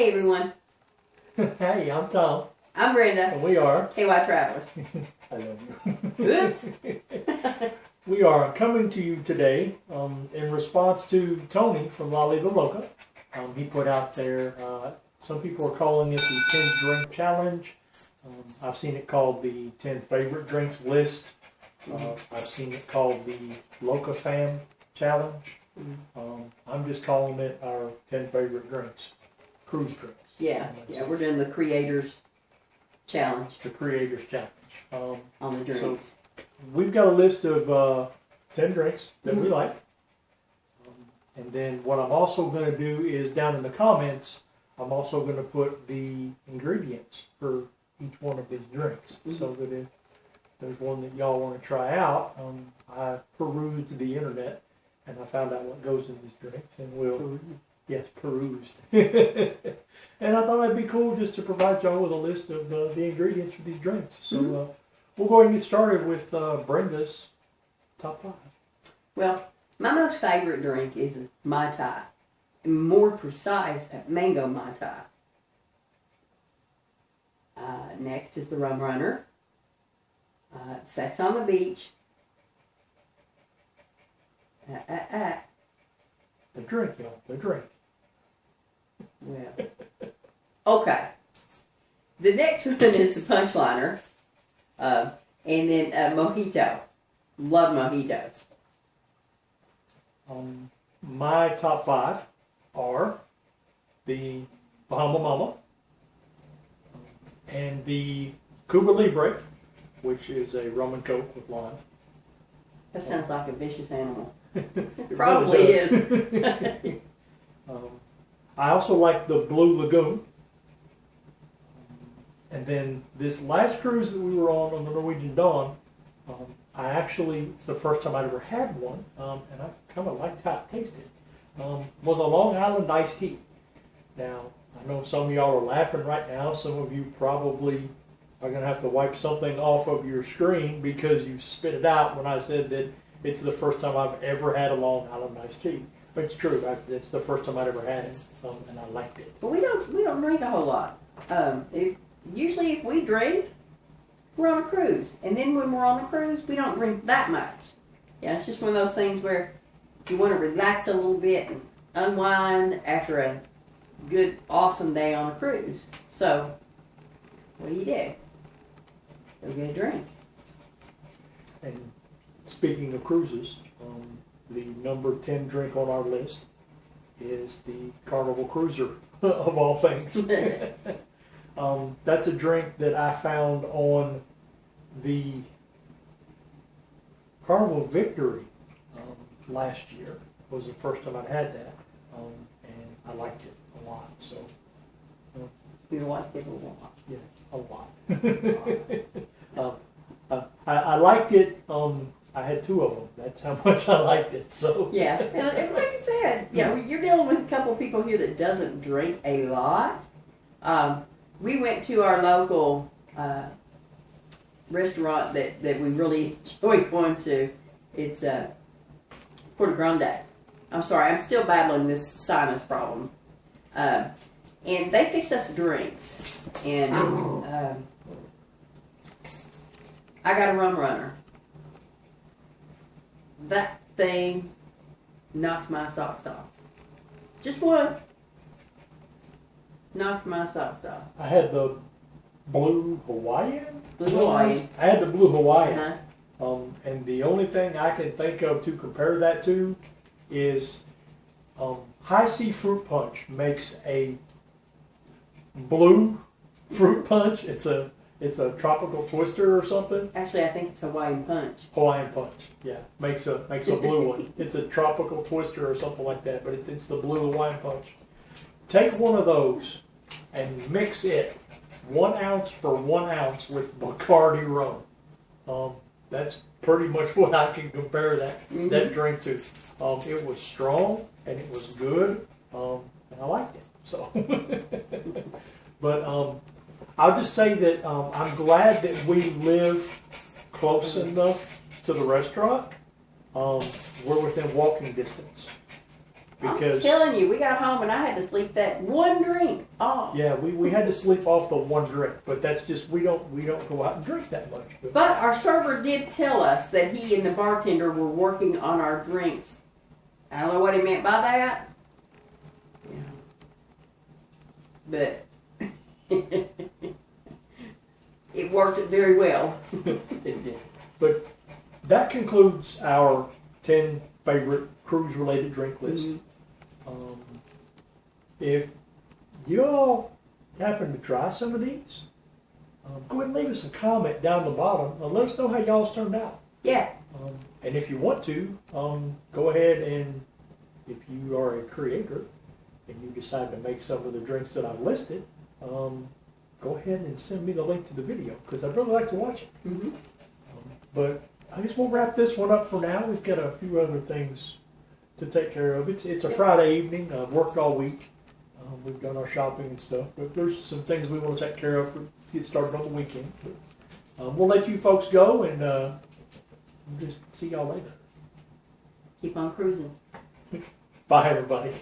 Hey everyone. Hey, I'm Tom. I'm Brenda. And we are KY Travelers. I love you. Oops. We are coming to you today in response to Tony from La Lido Loca. He put out there, some people are calling it the 10 drink challenge. I've seen it called the 10 favorite drinks list. I've seen it called the Loca Fam challenge. I'm just calling it our 10 favorite drinks, cruise drinks. Yeah, we're doing the Creators Challenge. The Creators Challenge. On the drinks. So we've got a list of 10 drinks that we like. And then what I'm also going to do is down in the comments, I'm also going to put the ingredients for each one of these drinks. So that if there's one that y'all want to try out, I perused the internet and I found out what goes in these drinks, and perused. And I thought it'd be cool just to provide y'all with a list of the ingredients for these drinks. So we'll go ahead and get started with Brenda's top 5. Well, my most favorite drink is Mai Tai. More precise, mango Mai Tai. Next is the Rum Runner. Sex on the Beach. The drink, y'all. The drink. Well, okay. The next one is the Punchliner. And then Mojito. Love mojitos. My top 5 are the Bahama Mama and the Cuba Libre, which is a rum and coke with lime. That sounds like a vicious animal. It Probably really is. I also like the Blue Lagoon. And then this last cruise that we were on the Norwegian Dawn, it's the first time I'd ever had one, and I kind of liked how it tasted, was a Long Island iced tea. Now, I know some of y'all are laughing right now. Some of you probably are going to have to wipe something off of your screen because you spit it out when I said that it's the first time I've ever had a Long Island iced tea. But it's true. It's the first time I'd ever had it, and I liked it. But we don't drink a whole lot. Usually if we drink, we're on a cruise. And then when we're on a cruise, we don't drink that much. Yeah, it's just one of those things where you want to relax a little bit and unwind after a good, awesome day on a cruise. So, what do? Go get a drink. And speaking of cruises, the number 10 drink on our list is the Carnival Cruiser, of all things. That's a drink that I found on the Carnival Victory last year. Was the first time I'd had that, and I liked it a lot. So You liked it a lot. Yeah, a lot. I liked it. I had 2 of them. That's how much I liked it. So yeah, and like you said, you're dealing with a couple of people here that doesn't drink a lot. We went to our local restaurant that we really enjoy going to. It's Puerto Grande. I'm sorry, I'm still battling this sinus problem. And they fixed us drinks. And I got a Rum Runner. That thing knocked my socks off. Just one. Knocked my socks off. I had the Blue Hawaiian. Blue Hawaiian. I had the Blue Hawaiian. Uh-huh. And the only thing I can think of to compare that to is High C Fruit Punch makes a blue fruit punch. It's a tropical twister or something. Actually, I think it's Hawaiian Punch. Hawaiian Punch, yeah, makes a blue one. It's a tropical twister or something like that, but it's the Blue Hawaiian Punch. Take one of those and mix it 1 ounce for 1 ounce with Bacardi rum. That's pretty much what I can compare that drink to. It was strong and it was good, and I liked it. So, but I'll just say that I'm glad that we live close enough to the restaurant. We're within walking distance. Because I'm telling you, we got home and I had to sleep that one drink off. yeah, we had to sleep off the one drink, but that's just we don't go out and drink that much. But our server did tell us that he and the bartender were working on our drinks. I don't know what he meant by that. Yeah. But it worked very well. It did. But that concludes our 10 favorite cruise-related drink list. Mm-hmm. If you all happen to try some of these, go ahead and leave us a comment down the bottom and let us know how y'all's turned out. Yeah. And if you want to, go ahead and, if you are a creator and you decide to make some of the drinks that I've listed, go ahead and send me the link to the video because I'd really like to watch it. Mm-hmm. But I guess we'll wrap this one up for now. We've got a few other things to take care of. It's a Friday evening. I've worked all week. We've done our shopping and stuff. But there's some things we want to take care of to get started on the weekend. But, we'll let you folks go and we'll just see y'all later. Keep on cruising. Bye, everybody.